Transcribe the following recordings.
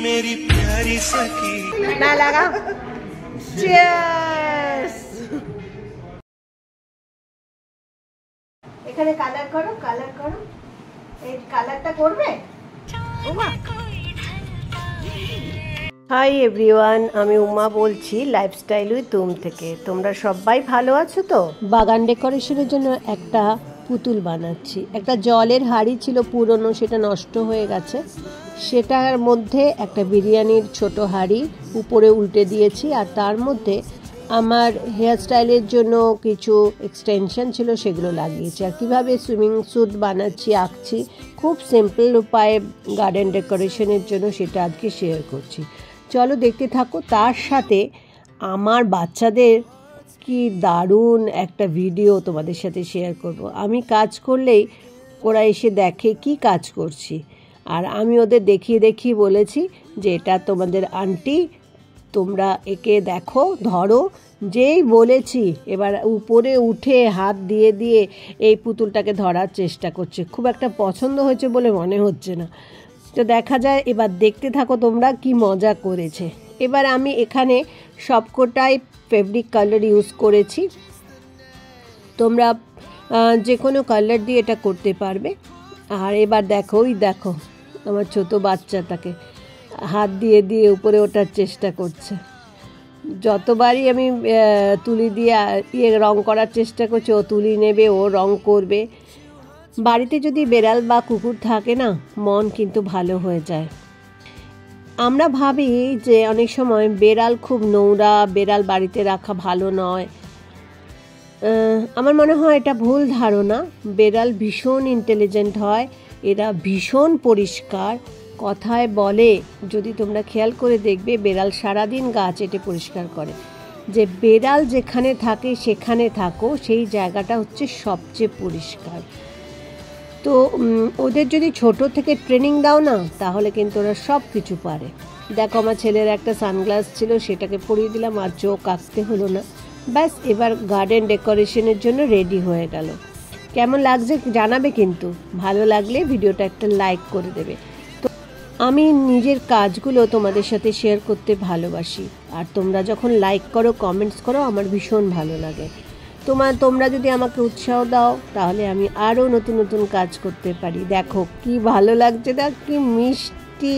मेरी प्यारी सखी ना लगा চিয়ার্স এখানে কালার করো এই কালারটা করবে উমা হাই এভরিওয়ান আমি উমা বলছি লাইফস্টাইল উইথ তুম থেকে তোমরা সবাই ভালো আছো তো বাগান ডেকোরেশনের জন্য একটা পুতুল বানাচ্ছি একটা জলের হাঁড়ি ছিল পুরনো সেটা নষ্ট হয়ে গেছে সেটার মধ্যে একটা বিরিয়ানির ছোট হাঁড়ি উপরে উল্টে দিয়েছি আর তার মধ্যে আমার হেয়ার স্টাইলের জন্য কিছু এক্সটেনশন ছিল সেগুলো লাগিয়েছি আর কীভাবে সুইমিং স্যুট বানাচ্ছি আঁকছি খুব সিম্পল উপায়ে গার্ডেন ডেকোরেশনের জন্য সেটা আজকে শেয়ার করছি চলো দেখতে থাকো তার সাথে আমার বাচ্চাদের কি দারুণ একটা ভিডিও তোমাদের সাথে শেয়ার করব আমি কাজ করলেই ওরা এসে দেখে কি কাজ করছি আর আমি ওদের দেখিয়ে বলেছি যে এটা তোমাদের আন্টি তোমরা একে দেখো ধরো যেই বলেছি এবার উপরে উঠে হাত দিয়ে এই পুতুলটাকে ধরার চেষ্টা করছে খুব একটা পছন্দ হয়েছে বলে মনে হচ্ছে না তো দেখা যায় এবার দেখতে থাকো তোমরা কি মজা করেছে এবার আমি এখানে সবকটাই ফেব্রিক কালার ইউজ করেছি তোমরা যে কোনো কালার দিয়ে এটা করতে পারবে আর এবার দেখো আমার ছোট বাচ্চাটাকে হাত দিয়ে উপরে ওঠার চেষ্টা করছে যতবারই আমি তুলি দিয়ে রং করার চেষ্টা করছি ও তুলি নেবে ও রং করবে বাড়িতে যদি বেড়াল বা কুকুর থাকে না মন কিন্তু ভালো হয়ে যায় আমরা ভাবি যে অনেক সময় বেড়াল খুব নোংরা বেড়াল বাড়িতে রাখা ভালো নয় আমার মনে হয় এটা ভুল ধারণা বেড়াল ভীষণ ইন্টেলিজেন্ট হয় এরা ভীষণ পরিষ্কার কথায় বলে যদি তোমরা খেয়াল করে দেখবে বেড়াল সারাদিন গা চেটে পরিষ্কার করে যে বেড়াল যেখানে থাকে সেখানে থাকো সেই জায়গাটা হচ্ছে সবচেয়ে পরিষ্কার তো ওদের যদি ছোট থেকে ট্রেনিং দাও না তাহলে কিন্তু ওরা সব কিছু পারে দেখো আমার ছেলের একটা সানগ্লাস ছিল সেটাকে পরিয়ে দিলাম আর চোখ আঁকতে হলো না ব্যাস এবার গার্ডেন ডেকোরেশনের জন্য রেডি হয়ে গেল কেমন লাগছে জানাবে কিন্তু ভালো লাগলে ভিডিওটা একটা লাইক করে দেবে তো আমি নিজের কাজগুলো তোমাদের সাথে শেয়ার করতে ভালোবাসি আর তোমরা যখন লাইক করো কমেন্টস করো আমার ভীষণ ভালো লাগে তোমরা যদি আমাকে উৎসাহ দাও তাহলে আমি আরও নতুন কাজ করতে পারি দেখো কি ভালো লাগছে না কি মিষ্টি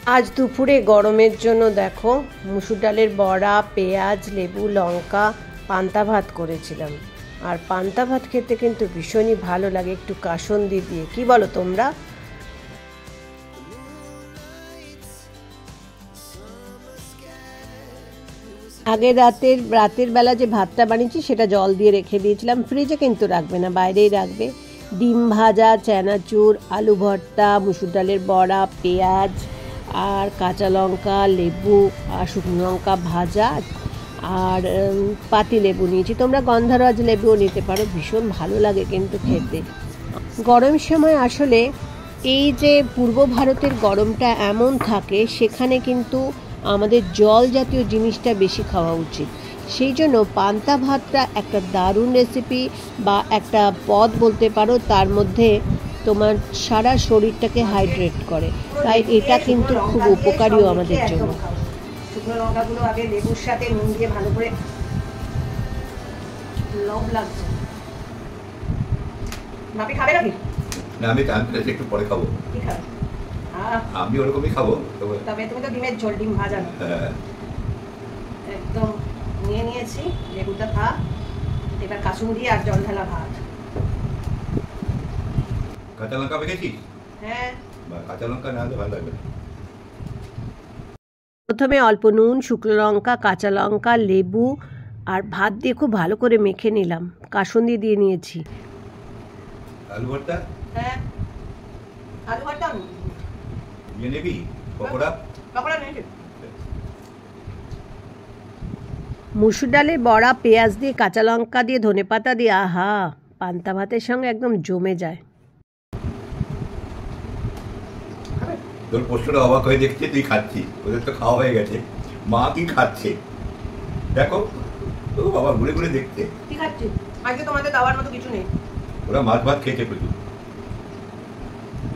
আজ দুপুরে গরমের জন্য দেখো মুসুর ডালের বড়া পেঁয়াজ লেবু লঙ্কা পান্তা ভাত করেছিলাম আর পান্তা ভাত খেতে কিন্তু ভীষণই ভালো লাগে একটু কাসুন্দি দিয়ে কি বলো তোমরা আগে রাতের বেলা যে ভাতটা বানিয়েছি সেটা জল দিয়ে রেখে দিয়েছিলাম ফ্রিজে কিন্তু রাখবে না বাইরেই রাখবে ডিম ভাজা চানাচুর আলু ভর্তা মুসুর ডালের বড়া পেঁয়াজ আর কাঁচা লঙ্কা লেবু আর শুকনো লঙ্কা ভাজা আর পাতি লেবু নিয়েছি তোমরা গন্ধরাজ লেবুও নিতে পারো ভীষণ ভালো লাগে কিন্তু খেতে গরমের সময় আসলে এই যে পূর্ব ভারতের গরমটা এমন থাকে সেখানে কিন্তু আমাদের জল জাতীয় জিনিসটা বেশি খাওয়া উচিত সেই জন্য পান্তা ভাতটা একটা দারুণ রেসিপি বা একটা পদ বলতে পারো তার মধ্যে তোমার সারা শরীরটাকে হাইড্রেট করে তাই এটা কিন্তু খুব উপকারীও আমাদের জন্য শুকনো লঙ্কাগুলো আগে লেবুর সাথে নুন দিয়ে ভালো করে লব লাগছে মাপি খাবে নাকি না আমি একটু পরে খাবো কি খাবে আমি ওরকমই খাবো তবে তুমি তো ডিমের ঝোল ডিম ভাজা না একদম নিয়েছি লেবুটা খা এবার কাসুন্দি আর জল ঢালা ভাত কাঁচা লঙ্কা পেকেছিস হ্যাঁ কাঁচা লঙ্কা না হলে ভালো লাগবে প্রথমে অল্প নুন শুকনো লঙ্কা কাঁচা লঙ্কা লেবু আর ভাত দিয়ে খুব ভালো করে মেখে নিলাম কাসুন্দি দিয়ে নিয়েছি আলু ভর্তা হ্যাঁ আলু ভর্তা নিয়ে নেবি পকোড়া নিয়ে মুসুর ডালের বড়া পেঁয়াজ দিয়ে কাঁচা লঙ্কা দিয়ে ধনেপাতা দিয়ে আহা পান্তা ভাতের সঙ্গে একদম জমে যায় তোর পোস্টটা অবাক হয়ে দেখছে তুই খাচ্ছিস ওদের তো খাওয়া হয়ে গেছে মা কি খাচ্ছে দেখো তো বাবা ঘুরে ঘুরে দেখতে কি খাচ্ছিস আজকে তোমাদের দাওয়ার মতো কিছু নেই ওরা মাছ ভাত খেয়েছে প্রচুর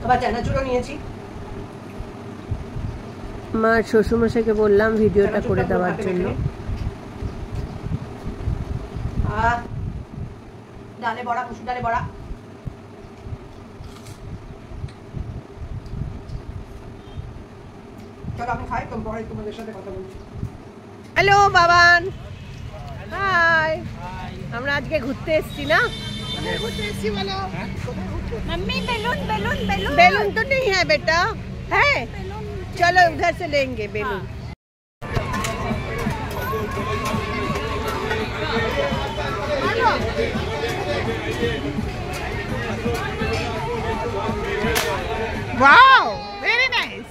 আবার চানাচুরও নিয়েছি মা শ্বশুরমশাইকে বললাম ভিডিওটা করে দেওয়ার জন্য। ডালে বড়া, মুসুর ডালে বড়া। চলো আমি খাই, তো পরে তোমাদের সাথে কথা বলছি। Hello Baban, hi. আমরা আজকে ঘুরতে এসেছি না? ঘুরতে এসেছি বলো। Mummy balloon balloon balloon balloon तो नहीं है बेटा, है? चलो उधर से लेंगे बैलून। Wow, very nice.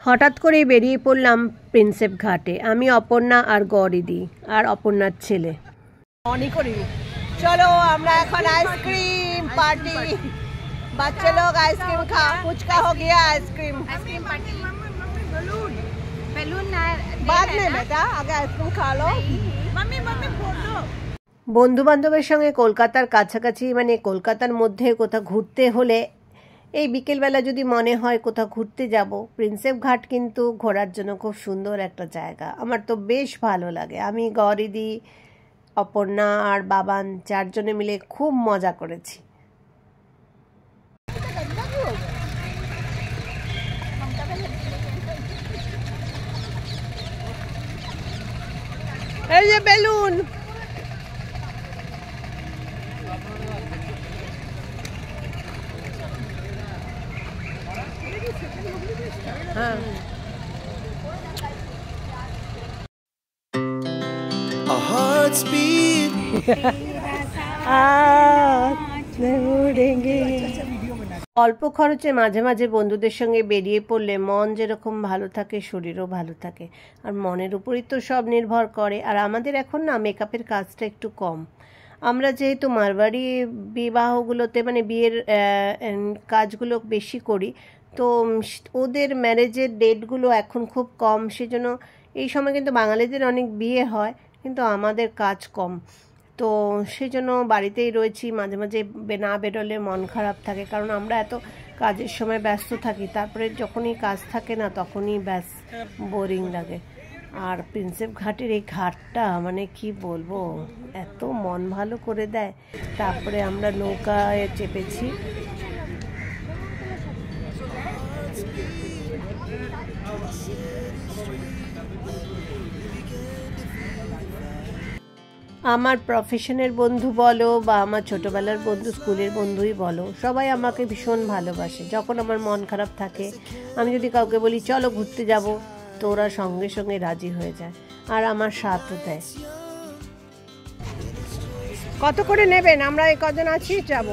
হঠাৎ করেই বেরিয়ে পড়লাম প্রিন্সেপ ঘাটে। আমি, অপর্ণা আর গৌরীদি আর অপর্ণার ছেলে। অনেক করি চলো আমরা এখন আইসক্রিম পার্টি। বাচ্চা লোক আইসক্রিম খা, ফুচকা हो गया ice cream. Ice cream party balloon balloon बाद में बेटा, आगे आइसक्रीम खा लो। Mummy mummy photo. বন্ধু বান্ধবের সঙ্গে কলকাতার কাছাকাছি মানে কলকাতার মধ্যে কোথাও ঘুরতে হলে এই বিকেলবেলা যদি মনে হয় কোথাও ঘুরতে যাব, প্রিন্সেপ ঘাট কিন্তু ঘোরার জন্য খুব সুন্দর একটা জায়গা। আমার তো বেশ ভালো লাগে। আমি, গৌরীদি, অপর্ণা আর বাবান চারজনে মিলে খুব মজা করেছি। এই যে বেলুন, हाँ। Our hearts beat. অল্প খরচে মাঝে মাঝে বন্ধুদের সঙ্গে বেরিয়ে পড়লে মন যেরকম ভালো থাকে, শরীরও ভালো থাকে। আর মনের উপরই তো সব নির্ভর করে। আর আমাদের এখন না মেকআপের কাজটা একটু কম। আমরা যেহেতু মারবাড়ি বিবাহগুলোতে মানে বিয়ের কাজগুলো বেশি করি, তো ওদের ম্যারেজের ডেটগুলো এখন খুব কম। সেজন্য এই সময় কিন্তু বাঙালিদের অনেক বিয়ে হয়, কিন্তু আমাদের কাজ কম। তো সেজন্য বাড়িতেই রয়েছি। মাঝে মাঝে না বেরোলে মন খারাপ থাকে, কারণ আমরা এত কাজের সময় ব্যস্ত থাকি। তারপরে যখনই কাজ থাকে না তখনই ব্যাস বোরিং লাগে। আর প্রিন্সেপ ঘাটের এই ঘাটটা মানে কি বলবো, এত মন ভালো করে দেয়। তারপরে আমরা নৌকায় চেপেছি। আমার প্রফেশনের বন্ধু বলো বা আমার ছোটোবেলার বন্ধু, স্কুলের বন্ধুই বলো, সবাই আমাকে ভীষণ ভালোবাসে। যখন আমার মন খারাপ থাকে, আমি যদি কাউকে বলি চলো ঘুরতে যাব, তো ওরা সঙ্গে সঙ্গে রাজি হয়ে যায় আর আমার সাথও দেয়। কত করে নেবেন? আমরা এই কজন আছি, যাব।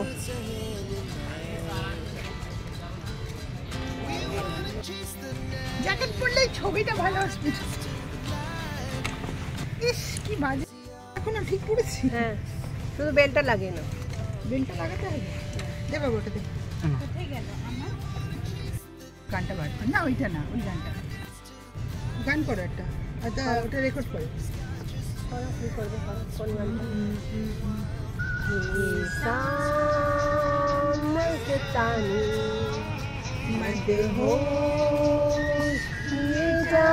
জ্যাকেট পরলেই ছবিটা ভালো আসবে। ইস কি বাজে। এখন ঠিক করেছি। হ্যাঁ, শুধু বেলটা লাগিয়ে নাও। বেলটা লাগাতে হবে। দেবে ওটা দেবে। কোথায় গেল আমার গানটা বার কর। না ওইটা না, ওই গানটা। গান করো একটা। আচ্ছা ওটা রেকর্ড করো। কি করবে? কোন গানটা? मध्य हो ये जा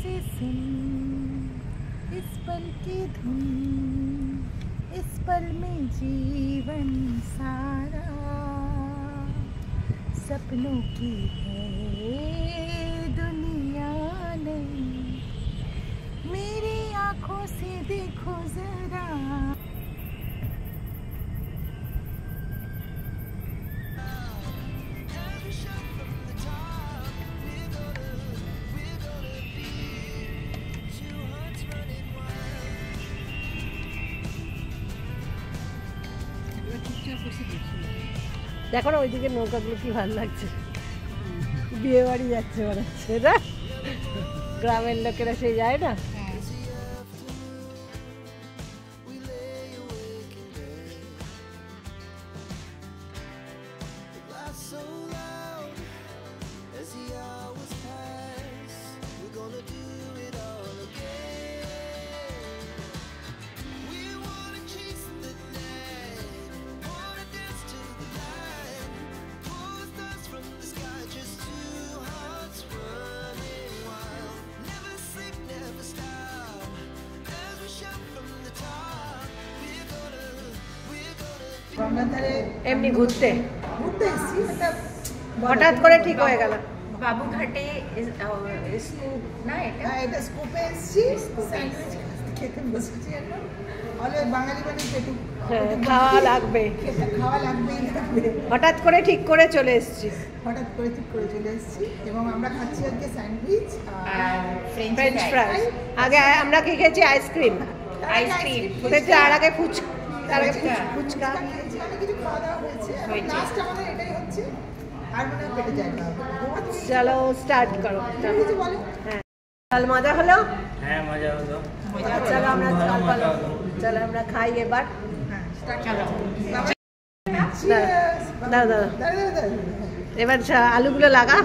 से सुन इस पल की धुन, इस पल में जीवन सारा सपनों की है दुनिया नहीं, मेरी आंखों से देखो जरा। দেখো না ওইদিকে নৌকাগুলো কি ভালো লাগছে, বিয়ে বাড়ি যাচ্ছে মনে হচ্ছে না, গ্রামের লোকেরা সেই যায় না। এমনি ঘুরতে ঘুরতে এসেছি, হঠাৎ করে ঠিক হয়ে গেল। বাবুঘাটে স্কুপ না এটা, এটা স্কুপে এসেছি, স্যান্ডউইচ খেতে বসেছি এখন। অলওয়েজ বাঙালি মানে পেটু খাওয়া লাগবে, খাওয়া লাগবেই লাগবে। হঠাৎ করে ঠিক করে চলে এসেছি, হঠাৎ করে ঠিক করে চলে এসেছি এবং আমরা খাচ্ছি আজকে স্যান্ডউইচ আর ফ্রেঞ্চ ফ্রাই। আগে আমরা কি খেয়েছি? আইসক্রিম, আর আগে ফুচকা, ফুচকা কিছু খাওয়া দাওয়া হয়েছে। লাস্ট আমাদের এটাই হচ্ছে, আর মনে হয় পেটে জায়গা হবে। চলো স্টার্ট করো। কিছু বলো। হ্যাঁ, কাল মজা হলো। হ্যাঁ মজা হলো। চলো আমরা চলো আমরা খাই এবার। হ্যাঁ স্টার্ট করো। দাও দাও, এবার আলুগুলো লাগা।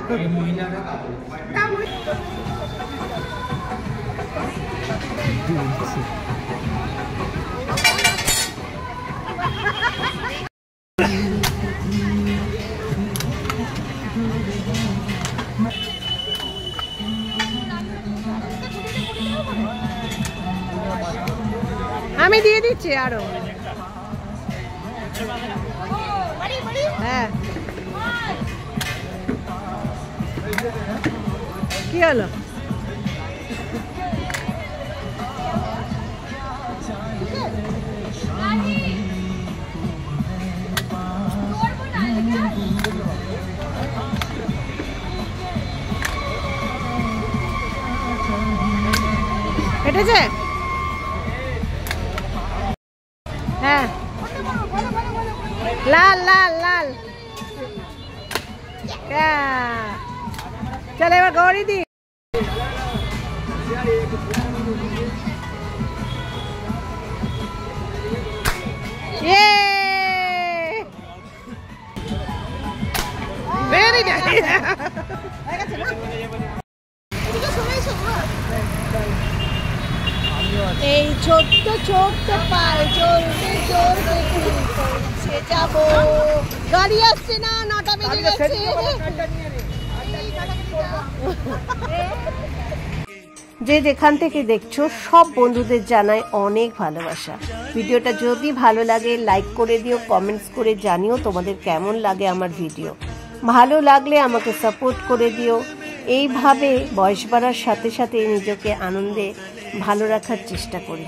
আমি দিয়ে দিচ্ছি আরো। হ্যাঁ কি হলো? হেঁটেছে? হ্যাঁ লাল লাল লাল। চলো এবার গৌরী দি। Very nice. এই ছোট্ট ছোট্ট পায়ে চলতে চলতে পৌঁছে যাব। গাড়ি আসছে না, 9টা বেজে গেছে। যে যেখান থেকে দেখছো সব বন্ধুদের জানাই অনেক ভালোবাসা। ভিডিওটা যদি ভালো লাগে লাইক করে দিও, কমেন্টস করে জানিও তোমাদের কেমন লাগে আমার ভিডিও। ভালো লাগলে আমাকে সাপোর্ট করে দিও। এইভাবে বয়স বাড়ার সাথে সাথে নিজেকে আনন্দে ভালো রাখার চেষ্টা করি।